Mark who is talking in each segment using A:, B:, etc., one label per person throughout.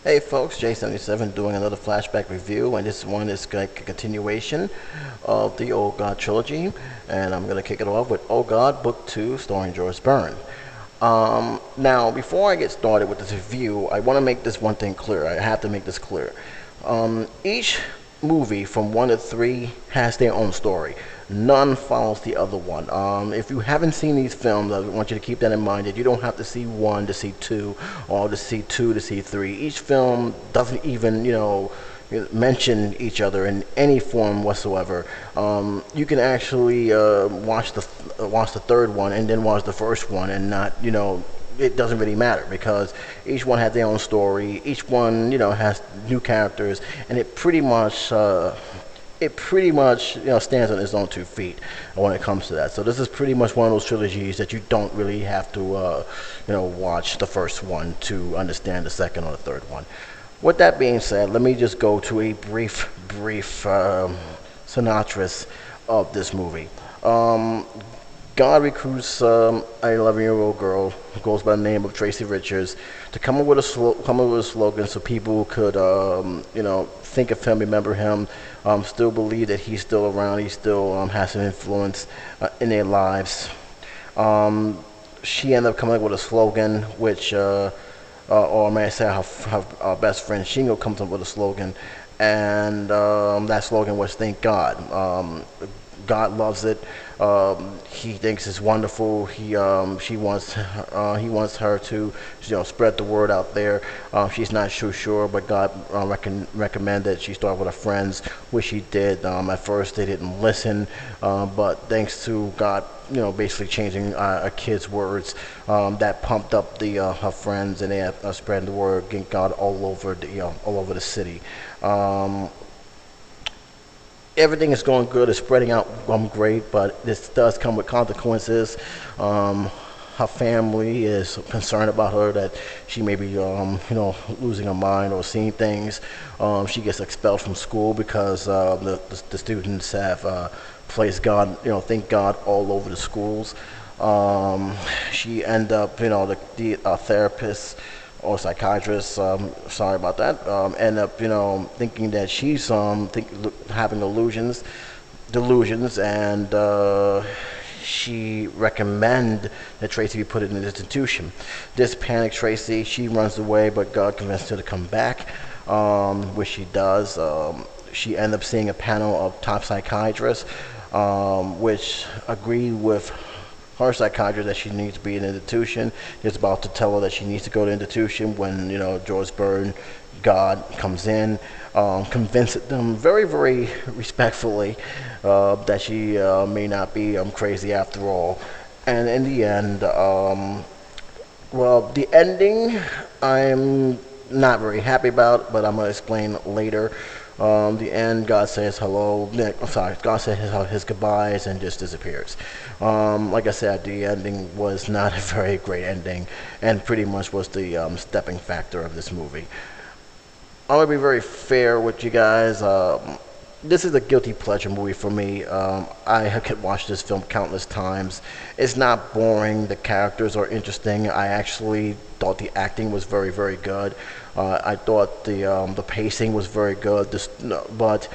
A: Hey folks, J77 doing another flashback review, and this one is like a continuation of the Old God trilogy, and I'm going to kick it off with Old God Book 2 starring George Byrne. Now, before I get started with this review, I want to make this one thing clear. I have to make this clear. Each movie from 1 to 3 has their own story. None follows the other one. If you haven't seen these films, I want you to keep that in mind, that you don't have to see 1 to see 2 or to see 2 to see 3. Each film doesn't even, mention each other in any form whatsoever. You can actually watch the third one and then watch the first one and not, it doesn't really matter because each one has their own story. Each one, has new characters, and it pretty much stands on its own 2 feet when it comes to that. So this is pretty much one of those trilogies that you don't really have to watch the first one to understand the second or the third one. With that being said, let me just go to a brief synopsis of this movie. God recruits an 11-year-old girl who goes by the name of Tracy Richards to come up with a slogan so people could, think of him, remember him, still believe that he's still around, he still has some influence in their lives. She ended up coming up with a slogan, which, or may I say, her best friend Shingo comes up with a slogan, and that slogan was "Thank God." God loves it. He thinks it's wonderful. He wants her to spread the word out there. She's not so sure, but God recommend that she start with her friends, which she did. At first they didn't listen, but thanks to God, basically changing a kid's words, that pumped up her friends, and they are spreading the word, getting God all over the city. Everything is going good. It's spreading out great, but this does come with consequences. Her family is concerned about her, that she may be, losing her mind or seeing things. She gets expelled from school because the students have placed God, thank God, all over the schools. She end up, the therapist or psychiatrist, sorry about that, end up, thinking that she's having delusions, and she recommend that Tracy be put in an institution. This panicked Tracy. She runs away, but God convinced her to come back, which she does. She ends up seeing a panel of top psychiatrists, which agree with her psychiatrist that she needs to be in an institution. Is about to tell her that she needs to go to an institution when George Byrne, God, comes in, convinces them very, very respectfully that she may not be crazy after all. And in the end, the ending I'm not very happy about, but I'm gonna explain later. The end, God says hello. God says his goodbyes and just disappears. Like I said, the ending was not a very great ending, and pretty much was the stepping factor of this movie. I'm gonna be very fair with you guys. This is a guilty pleasure movie for me. I could watch this film countless times. It's not boring. The characters are interesting. I actually thought the acting was very, very good. I thought the pacing was very good. But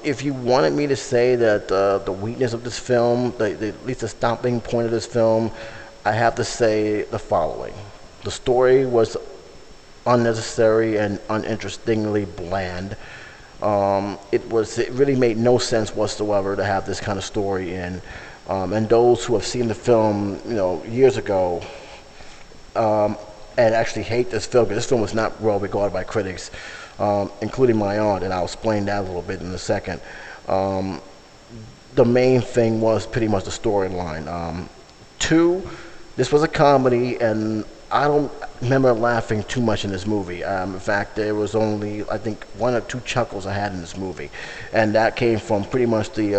A: if you wanted me to say that the weakness of this film, at least the stopping point of this film, I have to say the following: the story was unnecessary and uninterestingly bland. It really made no sense whatsoever to have this kind of story in, and those who have seen the film, years ago, and actually hate this film, because this film was not well regarded by critics, including my aunt, and I'll explain that a little bit in a second. The main thing was pretty much the storyline. This was a comedy, and I don't remember laughing too much in this movie. In fact, there was only, I think, 1 or 2 chuckles I had in this movie, and that came from pretty much the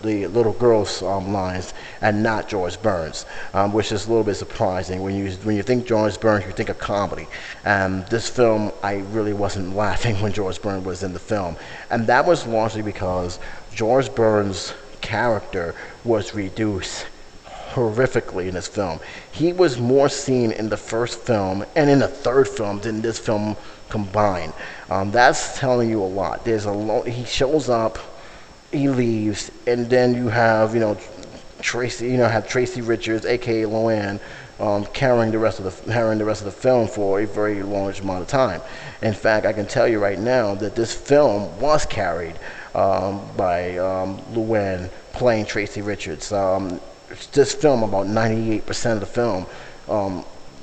A: little girl's lines, and not George Burns, which is a little bit surprising. When you think George Burns, you think of comedy. This film, I really wasn't laughing when George Burns was in the film, and that was largely because George Burns' character was reduced horrifically in this film. He was more seen in the first film and in the third film than this film combined. That's telling you a lot. He shows up, he leaves, and then you have Tracy, have Tracy Richards, aka Loanne, carrying the rest of the film for a very large amount of time. In fact, I can tell you right now that this film was carried by Luann playing Tracy Richards. This film, about 98% of the film,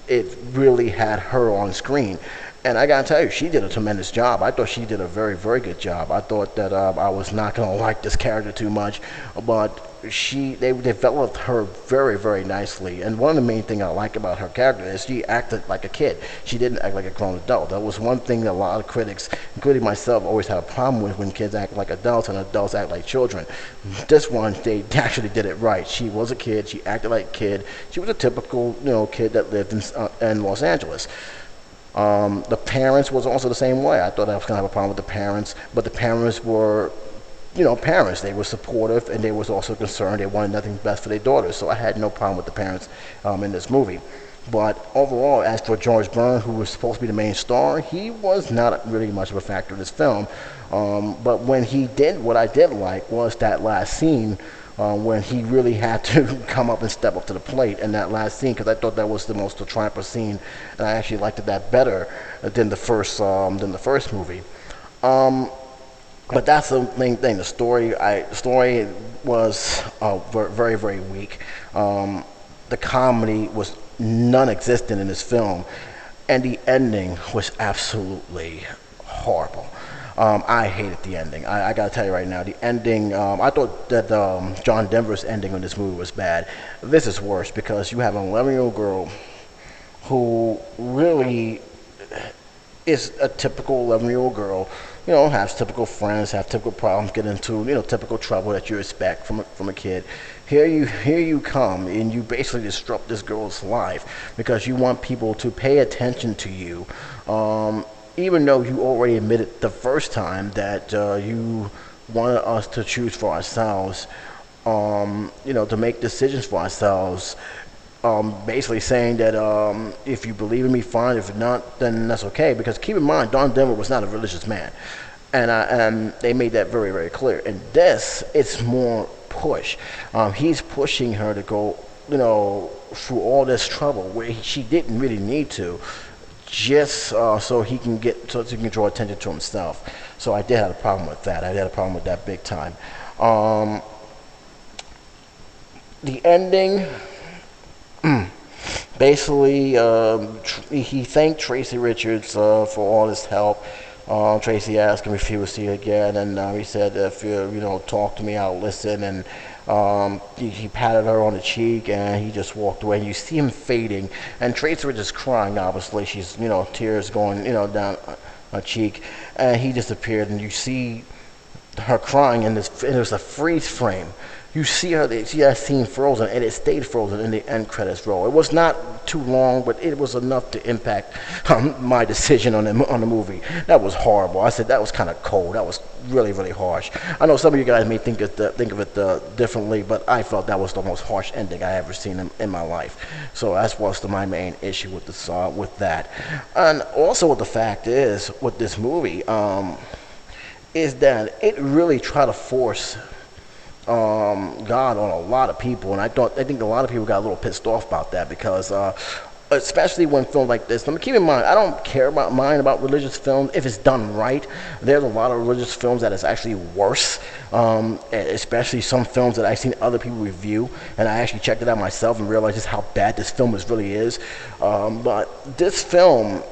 A: it really had her on screen. And I gotta tell you, she did a tremendous job. I thought she did a very, very good job. I thought that I was not gonna like this character too much, but they developed her very, very nicely. And one of the main things I like about her character is she acted like a kid. She didn't act like a grown adult. That was one thing that a lot of critics, including myself, always had a problem with, when kids act like adults and adults act like children. This one, they actually did it right. She was a kid. She acted like a kid. She was a typical, kid that lived in Los Angeles. The parents was also the same way. I thought I was going to have a problem with the parents, but the parents were, parents. They were supportive, and they was also concerned. They wanted nothing best for their daughters, so I had no problem with the parents in this movie. But overall, as for George Byrne, who was supposed to be the main star, he was not really much of a factor in this film. But when he did, what I did like was that last scene when he really had to come up and step up to the plate in that last scene, because I thought that was the most triumphant scene, and I actually liked that better than the first movie. But that's the main thing. The story was very, very weak. The comedy was non-existent in this film, and the ending was absolutely horrible. I hated the ending. I gotta tell you right now, the ending, I thought that John Denver's ending on this movie was bad. This is worse, because you have an 11-year-old girl who really is a typical 11-year-old girl, has typical friends, have typical problems, get into, typical trouble that you expect from a kid. Here you come, and you basically disrupt this girl's life because you want people to pay attention to you. Even though you already admitted the first time that you wanted us to choose for ourselves, to make decisions for ourselves, basically saying that if you believe in me, fine. If not, then that's okay. Because keep in mind, Don Denver was not a religious man, and they made that very, very clear. And this, it's more push. He's pushing her to go, through all this trouble where she didn't really need to, just so he can draw attention to himself. So I did have a problem with that. I had a problem with that big time. The ending, basically, he thanked Tracy Richards for all his help. Tracy asked him if he would see her again, and he said, if you talk to me, I'll listen. And he patted her on the cheek, and he just walked away. And you see him fading, and Tracy was just crying. Obviously, she's tears going down her cheek, and he disappeared. And you see her crying, and it was a freeze frame. You see that scene frozen, and it stayed frozen in the end credits roll. It was not too long, but it was enough to impact my decision on the movie. That was horrible. I said that was kind of cold. That was really, really harsh. I know some of you guys may think of it differently, but I felt that was the most harsh ending I ever seen in my life. So that's what's my main issue with that. And also, what the fact is with this movie is that it really tried to force God on a lot of people, and I think a lot of people got a little pissed off about that, because especially when films like this. Keep in mind, I don't care about religious films if it's done right. There's a lot of religious films that is actually worse, especially some films that I've seen other people review, and I actually checked it out myself and realized just how bad this film really is. But this film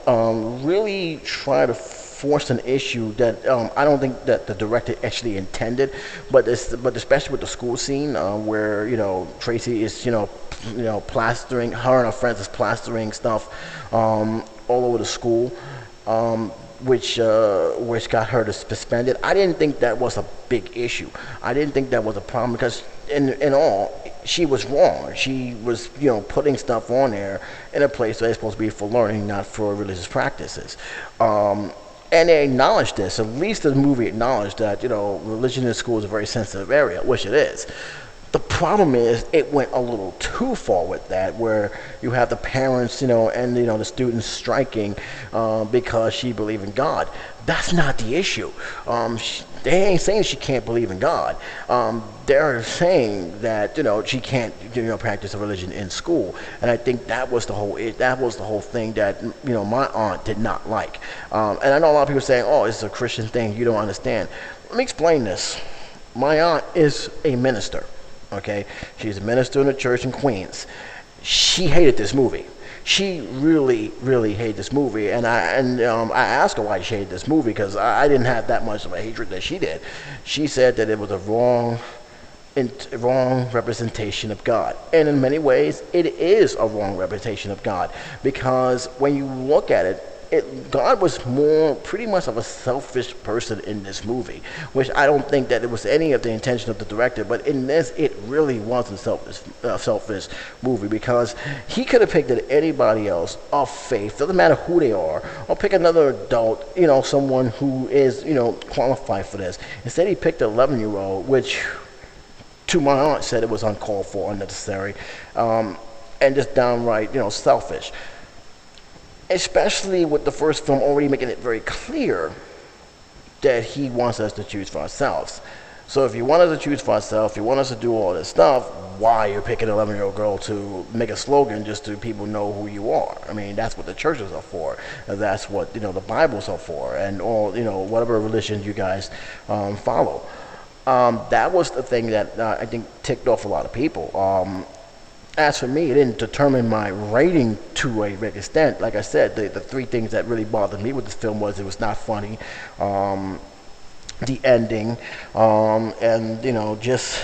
A: really tried to forced an issue that I don't think that the director actually intended, but especially with the school scene where Tracy is plastering, her and her friends is plastering stuff all over the school, which got her suspended. I didn't think that was a big issue. I didn't think that was a problem, because in all, she was wrong. She was putting stuff on there in a place that is supposed to be for learning, not for religious practices. And they acknowledged this. At least the movie acknowledged that religion in school is a very sensitive area, which it is. The problem is it went a little too far with that, where you have the parents, and the students striking because she believed in God. That's not the issue. They ain't saying she can't believe in God. They're saying that she can't practice a religion in school, and I think that was the whole thing that my aunt did not like. And I know a lot of people saying, "Oh, it's a Christian thing. You don't understand." Let me explain this. My aunt is a minister. Okay, she's a minister in a church in Queens. She hated this movie. She really, really hated this movie, and I asked her why she hated this movie, because I didn't have that much of a hatred that she did. She said that it was a wrong representation of God, and in many ways, it is a wrong representation of God, because when you look at it, God was pretty much of a selfish person in this movie, which I don't think that it was any of the intention of the director, but in this, it really wasn't selfish movie, because he could have picked anybody else of faith, doesn't matter who they are, or pick another adult, someone who is, qualified for this. Instead, he picked an 11-year-old, which to my aunt said it was uncalled for, unnecessary, and just downright, selfish. Especially with the first film already making it very clear that he wants us to choose for ourselves. So if you want us to choose for ourselves, if you want us to do all this stuff, why are you picking an 11-year-old girl to make a slogan just so people know who you are? I mean, that's what the churches are for. That's what, the Bibles are for, and all, whatever religion you guys follow. That was the thing that I think ticked off a lot of people. As for me, it didn't determine my rating to a big extent. Like I said, the three things that really bothered me with this film was it was not funny, the ending, and just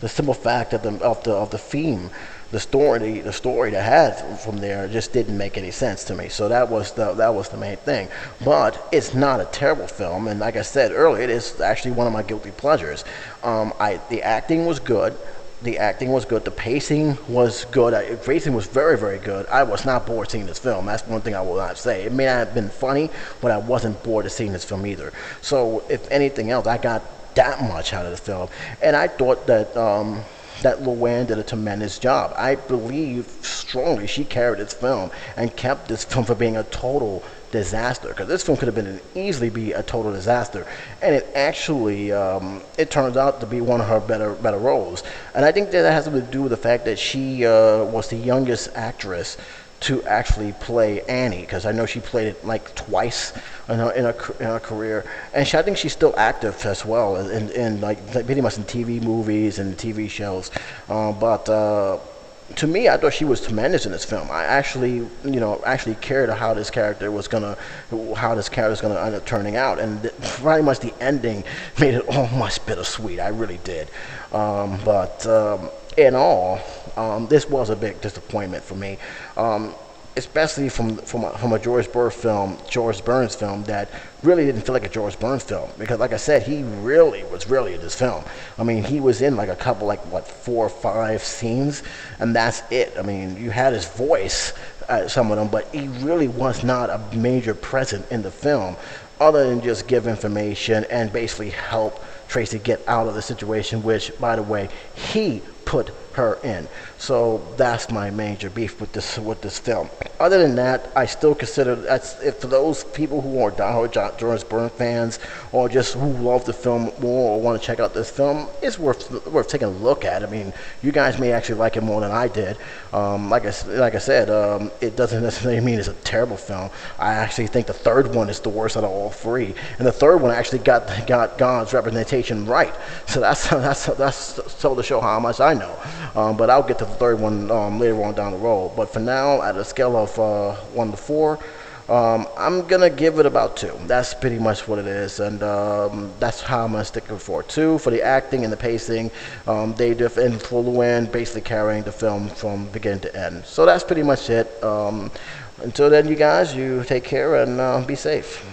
A: the simple fact of the theme, the story that had from there just didn't make any sense to me. So that was the main thing. But it's not a terrible film, and like I said earlier, it is actually one of my guilty pleasures. The acting was good. The acting was good. The pacing was good. The pacing was very, very good. I was not bored seeing this film. That's one thing I will not say. It may not have been funny, but I wasn't bored of seeing this film either. So, if anything else, I got that much out of the film. And I thought that Luann did a tremendous job. I believe strongly she carried this film and kept this film from being a total disaster, because this film could have easily be a total disaster, and it actually it turns out to be one of her better roles. And I think that has to do with the fact that she was the youngest actress to actually play Annie, because I know she played it like twice in her career, and I think she's still active as well in like pretty much in TV movies and TV shows, but to me, I thought she was tremendous in this film. I actually cared how this character was gonna end up turning out, and pretty much the ending made it almost bittersweet. I really did, but in all, this was a big disappointment for me, especially from a George Burns film that really didn't feel like a George Burns film, because like I said, he really was in this film. I mean, he was in like a couple, 4 or 5 scenes, and that's it. I mean, you had his voice at some of them, but he really was not a major presence in the film, other than just give information and basically help Tracy get out of the situation, which, by the way, he put her in. So that's my major beef with this film. Other than that, I still consider if for those people who are diehard George Burns fans, or just who love the film more or want to check out this film, it's worth taking a look at. I mean, you guys may actually like it more than I did. Like I said, it doesn't necessarily mean it's a terrible film. I actually think the third one is the worst out of all 3, and the third one actually got God's representation right. So that's so to show how much I know. But I'll get to the third one later on down the road. But for now, at a scale of 1 to 4, I'm gonna give it about 2. That's pretty much what it is, and that's how I'm gonna stick it for 2 for the acting and the pacing. And for Luann basically carrying the film from beginning to end. So that's pretty much it. Until then, you guys, you take care and be safe.